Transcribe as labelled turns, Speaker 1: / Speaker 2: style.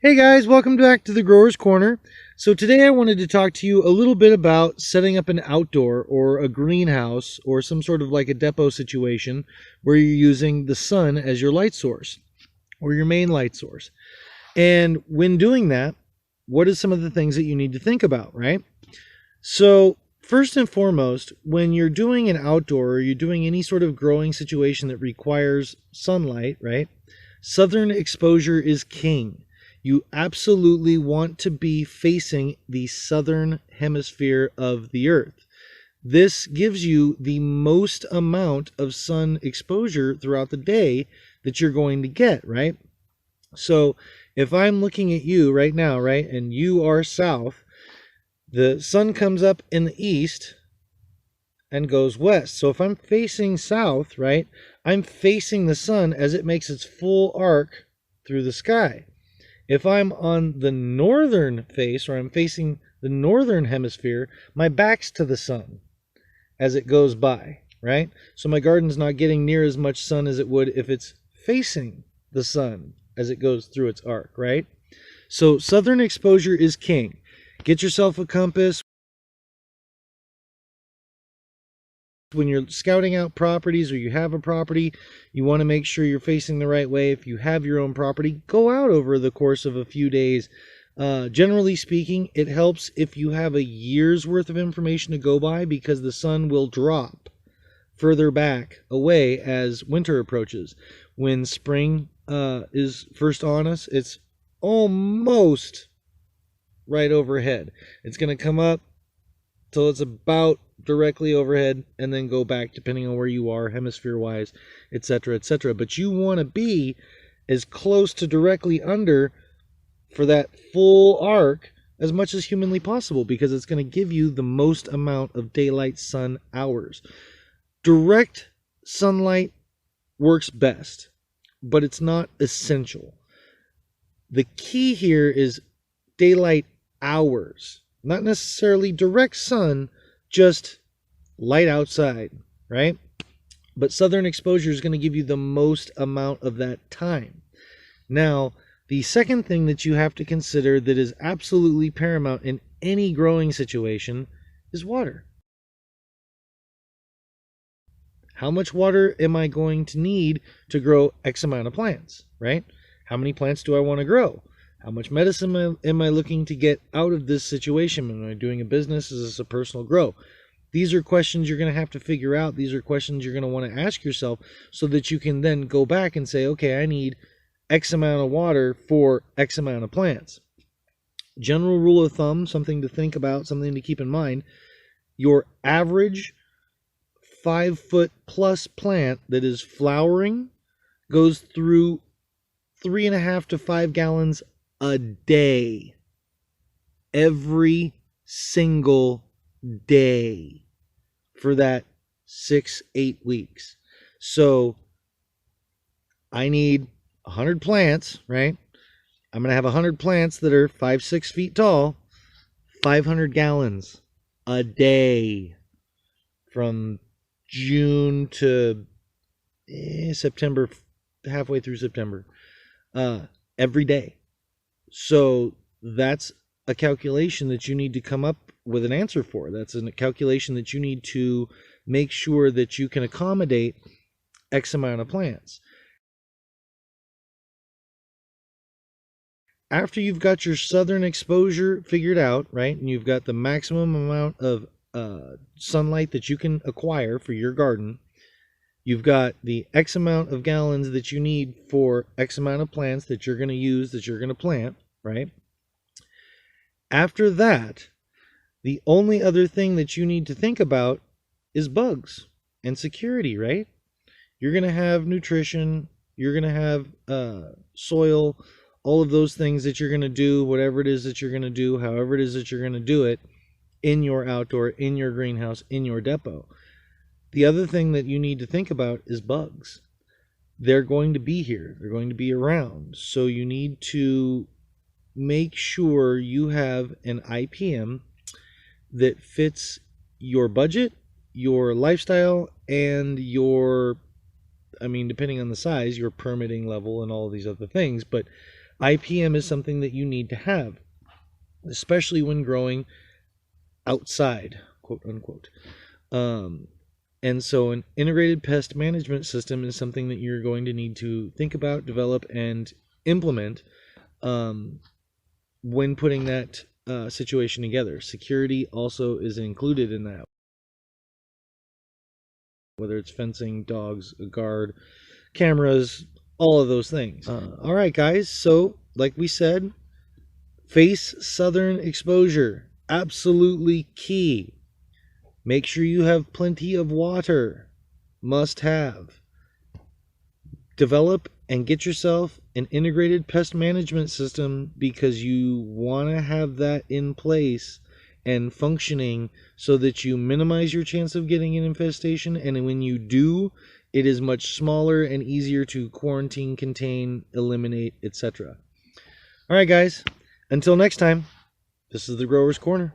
Speaker 1: Hey guys, welcome back to the Growers Corner. So today I wanted to talk to you a little bit about setting up an outdoor or a greenhouse or some sort of like a depot situation where you're using the sun as your light source or your main light source. And when doing that, what are some of the things that you need to think about, right? So first and foremost, when you're doing an outdoor or you're doing any sort of growing situation that requires sunlight, right? Southern exposure is king. You absolutely want to be facing the southern hemisphere of the earth. This gives you the most amount of sun exposure throughout the day that you're going to get, right? So if I'm looking at you right now, right, and you are south, the sun comes up in the east and goes west. So if I'm facing south, right, I'm facing the sun as it makes its full arc through the sky. If I'm on the northern face, or I'm facing the northern hemisphere, my back's to the sun as it goes by, right? So my garden's not getting near as much sun as it would if it's facing the sun as it goes through its arc, right? So southern exposure is king. Get yourself a compass. When you're scouting out properties or you have a property, you want to make sure you're facing the right way. If you have your own property, go out over the course of a few days. Generally speaking, it helps if you have a year's worth of information to go by, because the sun will drop further back away as winter approaches. When spring is first on us, it's almost right overhead. It's going to come up till it's about directly overhead and then go back depending on where you are hemisphere wise, etc., etc. But you want to be as close to directly under for that full arc as much as humanly possible, because it's going to give you the most amount of daylight sun hours. Direct sunlight works best, but it's not essential. The key here is daylight hours, not necessarily direct sun, just light outside, right? But southern exposure is going to give you the most amount of that time. Now, the second thing that you have to consider that is absolutely paramount in any growing situation is water. How much water am I going to need to grow X amount of plants, right? How many plants do I want to grow? How much medicine am I looking to get out of this situation? Am I doing a business? Is this a personal grow? These are questions you're going to have to figure out. These are questions you're going to want to ask yourself so that you can then go back and say, okay, I need X amount of water for X amount of plants. General rule of thumb, something to think about, something to keep in mind: your average 5-foot plus plant that is flowering goes through 3.5 to 5 gallons a day, every single day, for that 6-8 weeks. So I need 100 plants, right? I'm going to have 100 plants that are 5-6 feet tall, 500 gallons a day from June to September, halfway through September, every day. So that's a calculation that you need to come up with an answer for. That's a calculation that you need to make sure that you can accommodate X amount of plants. After you've got your southern exposure figured out, right, and you've got the maximum amount of sunlight that you can acquire for your garden, you've got the X amount of gallons that you need for X amount of plants that you're going to use, that you're going to plant, right? After that, the only other thing that you need to think about is bugs and security, right? You're going to have nutrition, you're going to have soil, all of those things that you're going to do, whatever it is that you're going to do, however it is that you're going to do it in your outdoor, in your greenhouse, in your depot. The other thing that you need to think about is bugs. They're going to be here. They're going to be around. So you need to make sure you have an IPM that fits your budget, your lifestyle, and your, I mean, depending on the size, your permitting level and all of these other things. But IPM is something that you need to have, especially when growing outside, quote unquote. And so an integrated pest management system is something that you're going to need to think about, develop, and implement when putting that situation together. Security also is included in that, whether it's fencing, dogs, a guard, cameras, all of those things. All right, guys. So, like we said, face southern exposure. Absolutely key. Make sure you have plenty of water. Must have. Develop and get yourself an integrated pest management system, because you want to have that in place and functioning so that you minimize your chance of getting an infestation, and when you do, it is much smaller and easier to quarantine, contain, eliminate, etc. All right, guys. Until next time, this is the Grower's Corner.